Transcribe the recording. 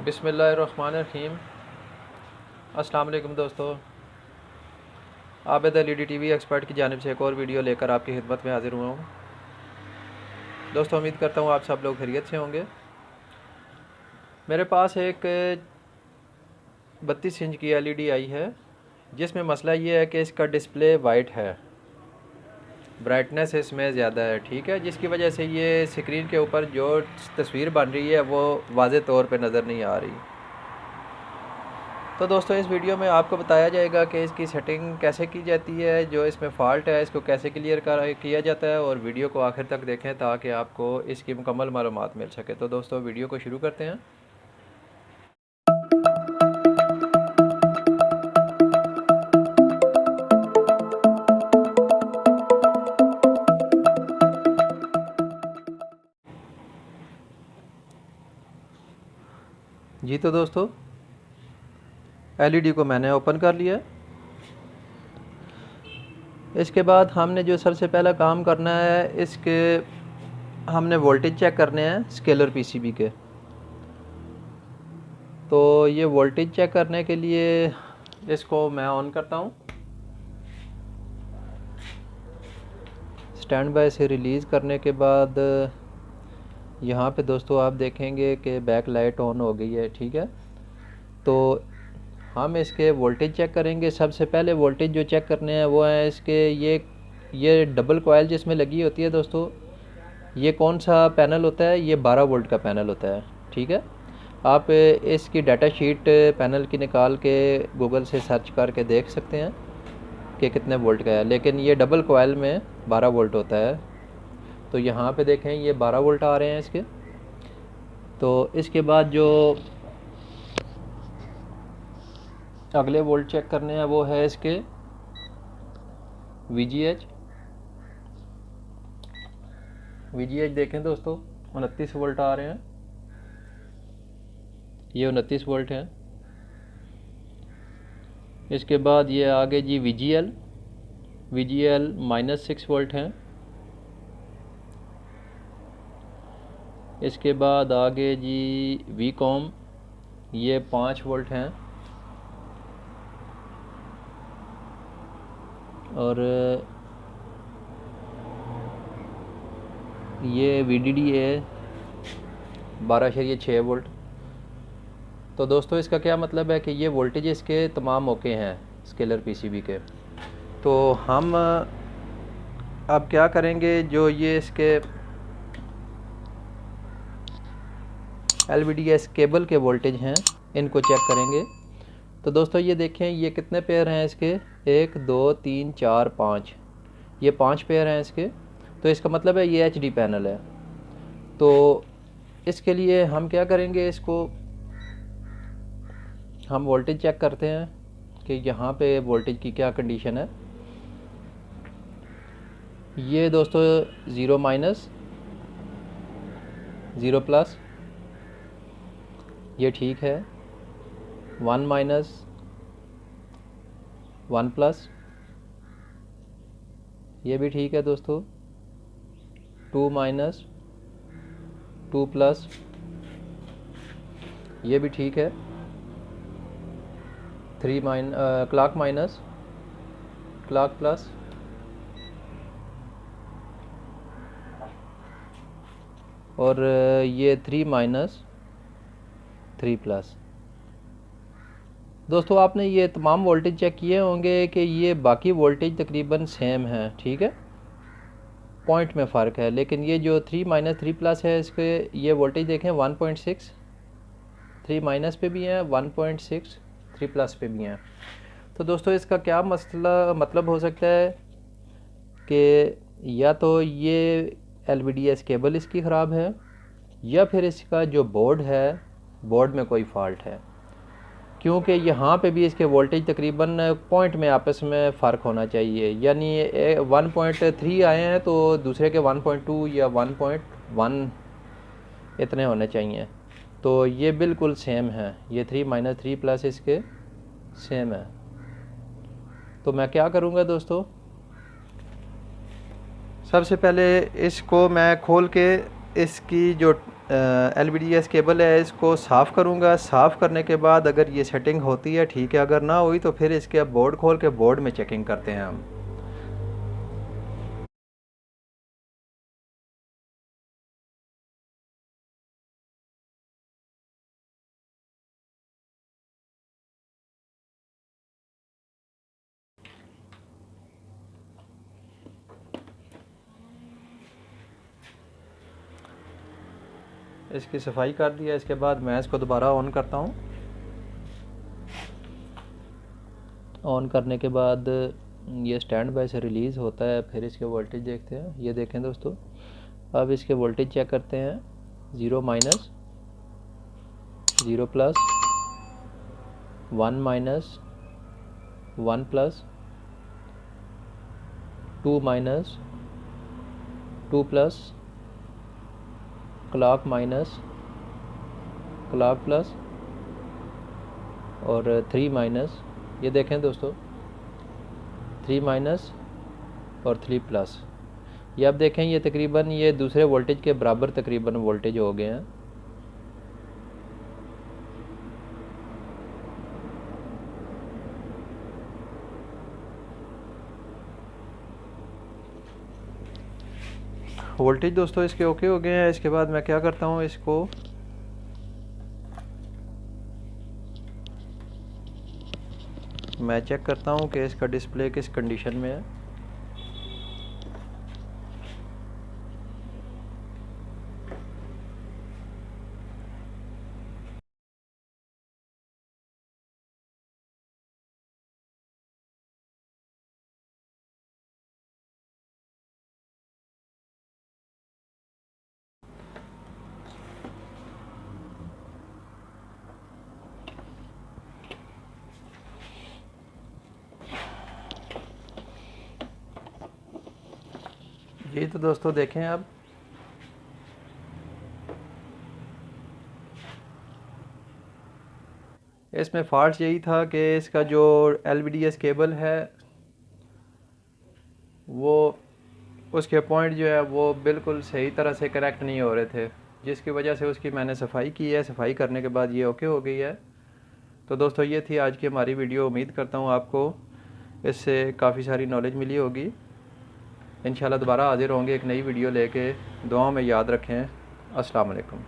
बिस्मिल्लाहिर्रहमानिर्रहीम। अस्सलाम वालेकुम दोस्तों, आबिद एलईडी टीवी एक्सपर्ट की जानिब से एक और वीडियो लेकर आपकी खिदमत में हाजिर हुआ हूँ। दोस्तों, उम्मीद करता हूँ आप सब लोग खैरियत से होंगे। मेरे पास एक 32 इंच की एलईडी आई है, जिसमें मसला ये है कि इसका डिस्प्ले वाइट है, ब्राइटनेस इसमें ज़्यादा है, ठीक है, जिसकी वजह से ये स्क्रीन के ऊपर जो तस्वीर बन रही है वो वाज़े तौर पे नज़र नहीं आ रही। तो दोस्तों, इस वीडियो में आपको बताया जाएगा कि इसकी सेटिंग कैसे की जाती है, जो इसमें फ़ॉल्ट है इसको कैसे क्लियर किया जाता है, और वीडियो को आखिर तक देखें ताकि आपको इसकी मुकम्मल मालूमात मिल सके। तो दोस्तों, वीडियो को शुरू करते हैं। जी तो दोस्तों, एलईडी को मैंने ओपन कर लिया। इसके बाद हमने जो सबसे पहला काम करना है, इसके हमने वोल्टेज चेक करने हैं स्केलर पीसीबी के। तो ये वोल्टेज चेक करने के लिए इसको मैं ऑन करता हूँ। स्टैंड बाय से रिलीज़ करने के बाद यहाँ पे दोस्तों आप देखेंगे कि बैक लाइट ऑन हो गई है, ठीक है। तो हम इसके वोल्टेज चेक करेंगे। सबसे पहले वोल्टेज जो चेक करने हैं वो है इसके ये डबल कॉइल जिसमें लगी होती है दोस्तों, ये कौन सा पैनल होता है, ये 12 वोल्ट का पैनल होता है, ठीक है। आप इसकी डाटा शीट पैनल की निकाल के गूगल से सर्च करके देख सकते हैं कि कितने वोल्ट का है, लेकिन ये डबल कॉइल में 12 वोल्ट होता है। तो यहाँ पे देखें ये 12 वोल्ट आ रहे हैं इसके। तो इसके बाद जो अगले वोल्ट चेक करने हैं वो है इसके VGH देखें दोस्तों, 29 वोल्ट आ रहे हैं, ये 29 वोल्ट है। इसके बाद ये आगे जी VGL -6 वोल्ट हैं। इसके बाद आगे जी VCOM, ये 5 वोल्ट हैं। और ये VDD है 12.6 वोल्ट। तो दोस्तों, इसका क्या मतलब है कि ये वोल्टेज इसके तमाम ओके हैं स्केलर पीसीबी के। तो हम अब क्या करेंगे, जो ये इसके LVDS केबल के वोल्टेज हैं इनको चेक करेंगे। तो दोस्तों ये देखें, ये कितने पेयर हैं इसके, 1 2 3 4 5, ये 5 पेयर हैं इसके। तो इसका मतलब है ये HD पैनल है। तो इसके लिए हम क्या करेंगे, इसको हम वोल्टेज चेक करते हैं कि यहाँ पे वोल्टेज की क्या कंडीशन है। ये दोस्तों 0 माइनस 0 प्लस, ये ठीक है। 1 माइनस 1 प्लस, ये भी ठीक है दोस्तों। 2 माइनस 2 प्लस, ये भी ठीक है। 3 क्लॉक माइनस क्लॉक प्लस, और ये 3 माइनस 3 प्लस। दोस्तों, आपने ये तमाम वोल्टेज चेक किए होंगे कि ये बाकी वोल्टेज तकरीबन सेम है, ठीक है, पॉइंट में फ़र्क है। लेकिन ये जो 3 माइनस 3 प्लस है, इसके ये वोल्टेज देखें 1.6, 3 माइनस पे भी हैं, 1.6 3 प्लस पे भी हैं। तो दोस्तों, इसका क्या मतलब हो सकता है कि या तो ये LVDS केबल इसकी ख़राब है, या फिर इसका जो बोर्ड है, बोर्ड में कोई फ़ॉल्ट है, क्योंकि यहाँ पे भी इसके वोल्टेज तकरीबन पॉइंट में आपस में फ़र्क होना चाहिए। यानी 1.3 आए हैं तो दूसरे के 1.2 या 1.1 इतने होने चाहिए। तो ये बिल्कुल सेम है, ये 3 माइनस 3 प्लस इसके सेम है। तो मैं क्या करूँगा दोस्तों, सबसे पहले इसको मैं खोल के इसकी जो LVDS केबल है इसको साफ़ करूँगा। साफ़ करने के बाद अगर ये सेटिंग होती है ठीक है, अगर ना हुई तो फिर इसके बोर्ड खोल के बोर्ड में चेकिंग करते हैं हम। इसकी सफाई कर दिया। इसके बाद मैं इसको दोबारा ऑन करता हूँ। ऑन करने के बाद ये स्टैंड बाय से रिलीज़ होता है। फिर इसके वोल्टेज देखते हैं। ये देखें दोस्तों, अब इसके वोल्टेज चेक करते हैं। 0 minus, 0 plus, 1 minus, 1 plus, 2 minus, 2 plus, clock minus, clock plus और 3 माइनस। ये देखें दोस्तों, 3 माइनस और 3 प्लस। ये अब देखें, ये तकरीबन ये दूसरे वोल्टेज के बराबर तकरीबन वोल्टेज हो गए हैं। वोल्टेज दोस्तों इसके ओके हो गए हैं। इसके बाद मैं क्या करता हूँ, इसको मैं चेक करता हूँ कि इसका डिस्प्ले किस कंडीशन में है। जी तो दोस्तों देखें, अब इसमें फॉल्ट यही था कि इसका जो LVDS केबल है वो उसके पॉइंट जो है वो बिल्कुल सही तरह से करेक्ट नहीं हो रहे थे, जिसकी वजह से उसकी मैंने सफाई की है। सफाई करने के बाद ये ओके हो गई है। तो दोस्तों ये थी आज की हमारी वीडियो। उम्मीद करता हूँ आपको इससे काफ़ी सारी नॉलेज मिली होगी। इंशाल्लाह दोबारा हाज़िर होंगे एक नई वीडियो लेके। दुआओं में याद रखें। अस्सलाम वालेकुम।